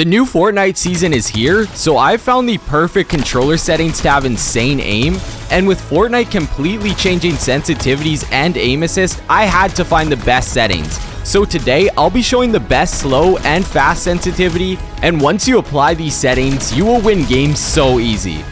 The new Fortnite season is here, so I've found the perfect controller settings to have insane aim, and with Fortnite completely changing sensitivities and aim assist, I had to find the best settings. So today, I'll be showing the best slow and fast sensitivity, and once you apply these settings, you will win games so easy.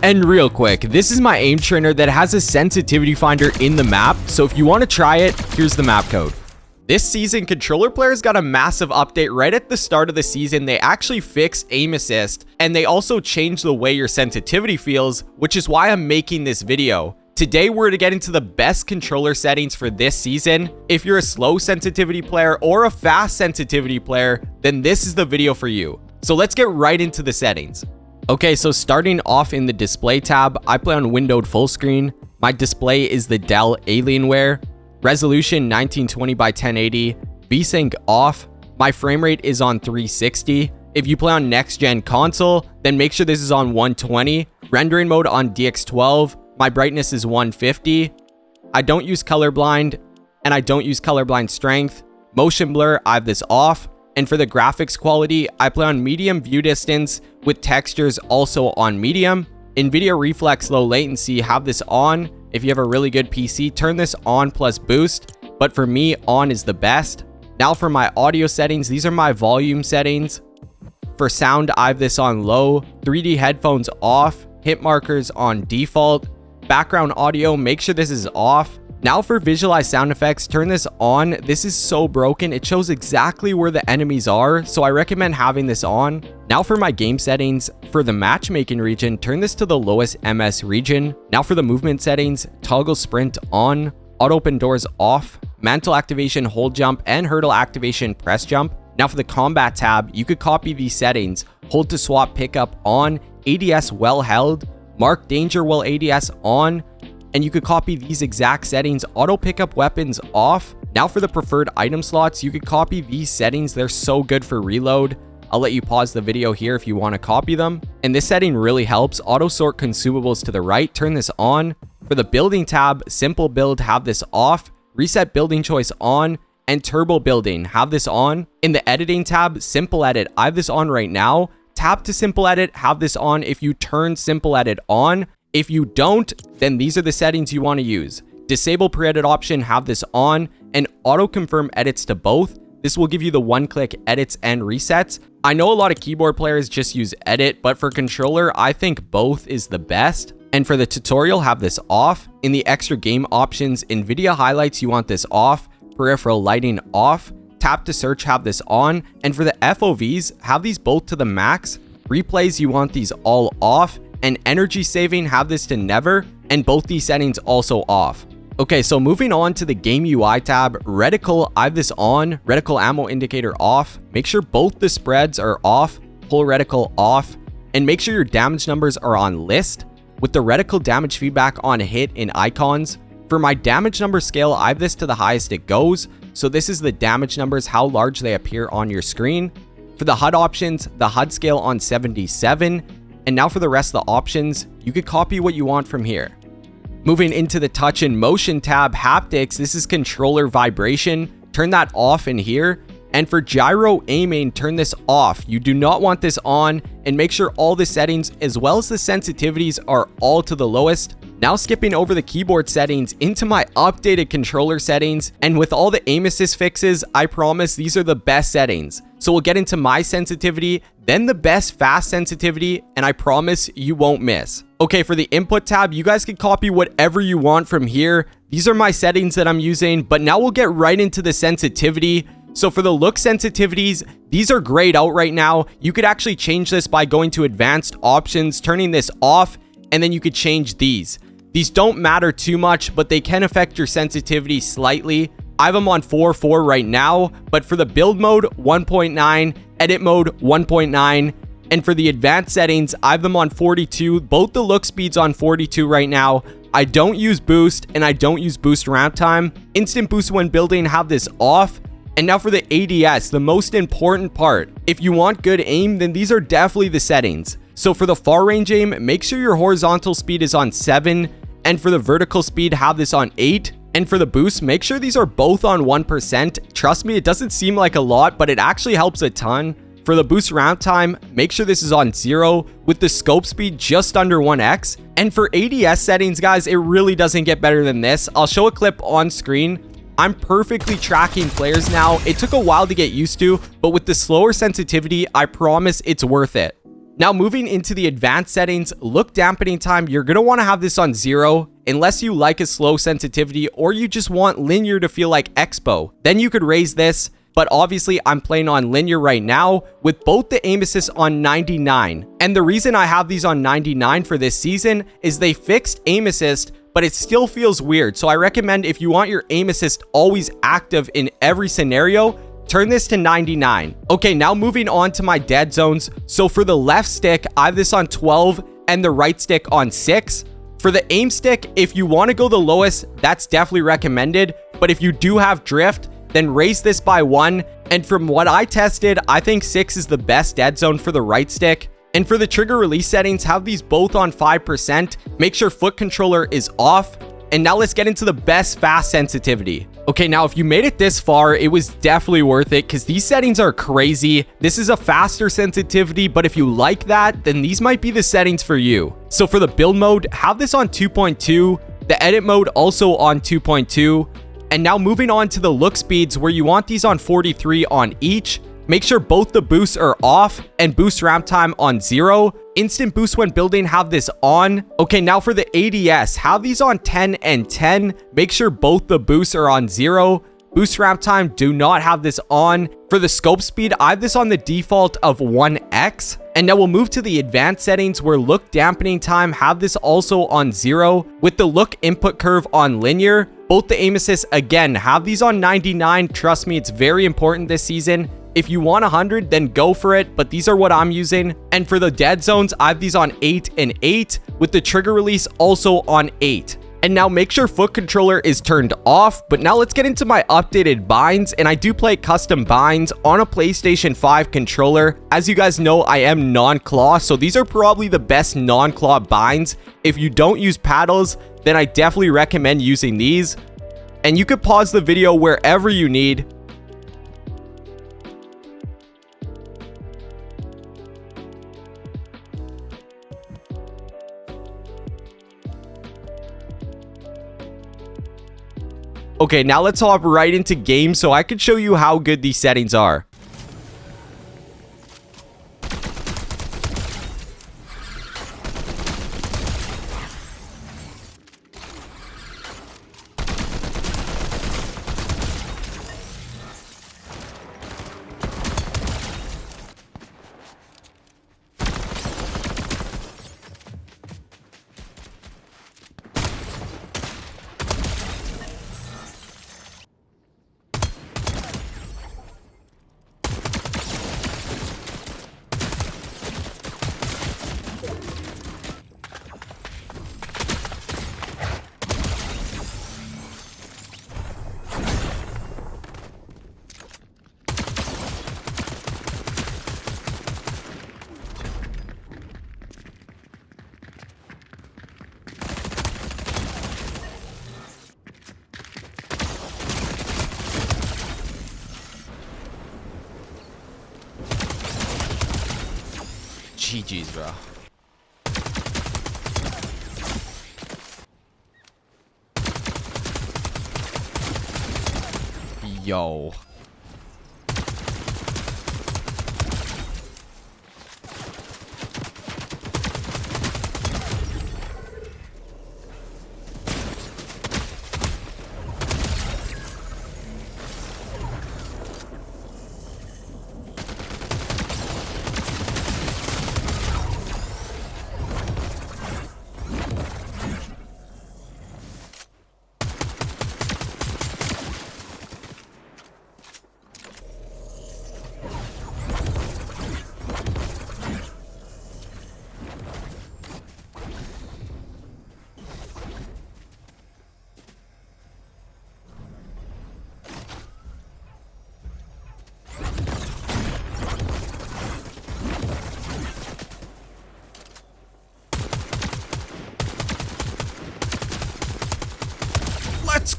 And real quick, this is my aim trainer that has a sensitivity finder in the map, so if you want to try it, here's the map code. This season, controller players got a massive update right at the start of the season. They actually fixed aim assist, and they also changed the way your sensitivity feels, which is why I'm making this video. Today, we're to get into the best controller settings for this season. If you're a slow sensitivity player or a fast sensitivity player, then this is the video for you. So let's get right into the settings. Okay, so starting off in the display tab, I play on windowed full screen. My display is the Dell Alienware. Resolution 1920 by 1080, VSync off. My frame rate is on 360. If you play on next gen console, then make sure this is on 120. Rendering mode on DX12. My brightness is 150. I don't use colorblind, and I don't use colorblind strength. Motion blur, I have this off. And for the graphics quality, I play on medium view distance with textures also on medium. NVIDIA Reflex low latency, have this on. If you have a really good PC, turn this on plus boost, but for me, on is the best. Now for my audio settings, these are my volume settings. For sound, I have this on low, 3D headphones off, hit markers on default. Background audio, make sure this is off. Now for visualize sound effects, turn this on. This is so broken, it shows exactly where the enemies are, so I recommend having this on. Now for my game settings, for the matchmaking region, turn this to the lowest MS region. Now for the movement settings, toggle sprint on, auto open doors off, mantle activation hold jump, and hurdle activation press jump. Now for the combat tab, you could copy these settings, hold to swap pickup on, ADS well held, mark danger while ADS on, and you could copy these exact settings, auto pickup weapons off. Now for the preferred item slots, you could copy these settings. They're so good for reload. I'll let you pause the video here if you want to copy them. And this setting really helps. Auto sort consumables to the right, turn this on. For the building tab, simple build, have this off. Reset building choice on, and turbo building, have this on. In the editing tab, simple edit, I have this on right now. Tap to simple edit, have this on if you turn simple edit on. If you don't, then these are the settings you want to use. Disable pre-edit option, have this on, and auto confirm edits to both. This will give you the one-click edits and resets. I know a lot of keyboard players just use edit, but for controller, I think both is the best. And for the tutorial, have this off. In the extra game options, NVIDIA highlights, you want this off. Peripheral lighting off. Tap to search, have this on. And for the FOVs, have these both to the max. Replays, you want these all off. And energy saving, have this to never, and both these settings also off. Okay, so moving on to the game UI tab, reticle, I have this on, reticle ammo indicator off. Make sure both the spreads are off, pull reticle off, and make sure your damage numbers are on list. With the reticle damage feedback on hit in icons, for my damage number scale, I have this to the highest it goes. So this is the damage numbers, how large they appear on your screen. For the HUD options, the HUD scale on 77. And now for the rest of the options, you could copy what you want from here. Moving into the touch and motion tab, haptics, this is controller vibration. Turn that off in here. And for gyro aiming, turn this off. You do not want this on, and make sure all the settings as well as the sensitivities are all to the lowest. Now skipping over the keyboard settings into my updated controller settings, and with all the aim assist fixes, I promise these are the best settings. So we'll get into my sensitivity, then the best fast sensitivity, and I promise you won't miss. Okay, for the input tab, you guys can copy whatever you want from here. These are my settings that I'm using, but now we'll get right into the sensitivity. So for the look sensitivities, these are grayed out right now. You could actually change this by going to advanced options, turning this off, and then you could change these. These don't matter too much, but they can affect your sensitivity slightly. I have them on 4.4 right now, but for the build mode, 1.9, edit mode, 1.9, and for the advanced settings, I have them on 42. Both the look speeds on 42 right now. I don't use boost, and I don't use boost ramp time. Instant boost when building, have this off. And now for the ADS, the most important part. If you want good aim, then these are definitely the settings. So for the far range aim, make sure your horizontal speed is on 7, and for the vertical speed, have this on 8. And for the boost, make sure these are both on 1%. Trust me, it doesn't seem like a lot, but it actually helps a ton. For the boost round time, make sure this is on 0 with the scope speed just under 1x. And for ADS settings, guys, it really doesn't get better than this. I'll show a clip on screen. I'm perfectly tracking players now. It took a while to get used to, but with the slower sensitivity, I promise it's worth it. Now moving into the advanced settings, look dampening time, you're going to want to have this on 0 unless you like a slow sensitivity or you just want linear to feel like expo. Then you could raise this, but obviously I'm playing on linear right now with both the aim assist on 99. And the reason I have these on 99 for this season is they fixed aim assist, but it still feels weird. So I recommend if you want your aim assist always active in every scenario, turn this to 99. Okay, now moving on to my dead zones. So for the left stick, I have this on 12 and the right stick on 6. For the aim stick, if you want to go the lowest, that's definitely recommended. But if you do have drift, then raise this by 1. And from what I tested, I think 6 is the best dead zone for the right stick. And for the trigger release settings, have these both on 5%. Make sure foot controller is off. And now let's get into the best fast sensitivity. Okay, now if you made it this far, it was definitely worth it because these settings are crazy. This is a faster sensitivity, but if you like that, then these might be the settings for you. So for the build mode, have this on 2.2, the edit mode also on 2.2. And now moving on to the look speeds where you want these on 43 on each. Make sure both the boosts are off and boost ramp time on 0. Instant boost when building, have this on. Okay, now for the ADS, have these on 10 and 10. Make sure both the boosts are on 0. Boost ramp time, do not have this on. For the scope speed, I have this on the default of 1x. And now we'll move to the advanced settings where look dampening time, have this also on 0. With the look input curve on linear, both the aim assist, again, have these on 99. Trust me, it's very important this season. If you want 100, then go for it, but these are what I'm using. And for the dead zones, I have these on 8 and 8, with the trigger release also on 8. And now make sure foot controller is turned off. But now let's get into my updated binds. And I do play custom binds on a PlayStation 5 controller. As you guys know, I am non-claw, so these are probably the best non-claw binds. If you don't use paddles, then I definitely recommend using these. And you could pause the video wherever you need. Okay, now let's hop right into game so I can show you how good these settings are. GG's, bro. Yo.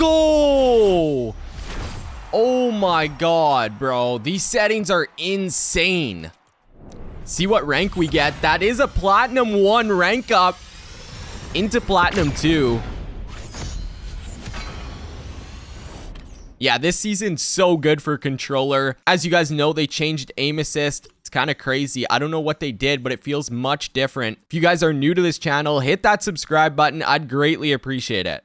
go. Oh my god, bro. These settings are insane. See what rank we get. That is a Platinum 1 rank up into Platinum 2. Yeah, this season's so good for controller. As you guys know, they changed aim assist. It's kind of crazy. I don't know what they did, but it feels much different. If you guys are new to this channel, hit that subscribe button. I'd greatly appreciate it.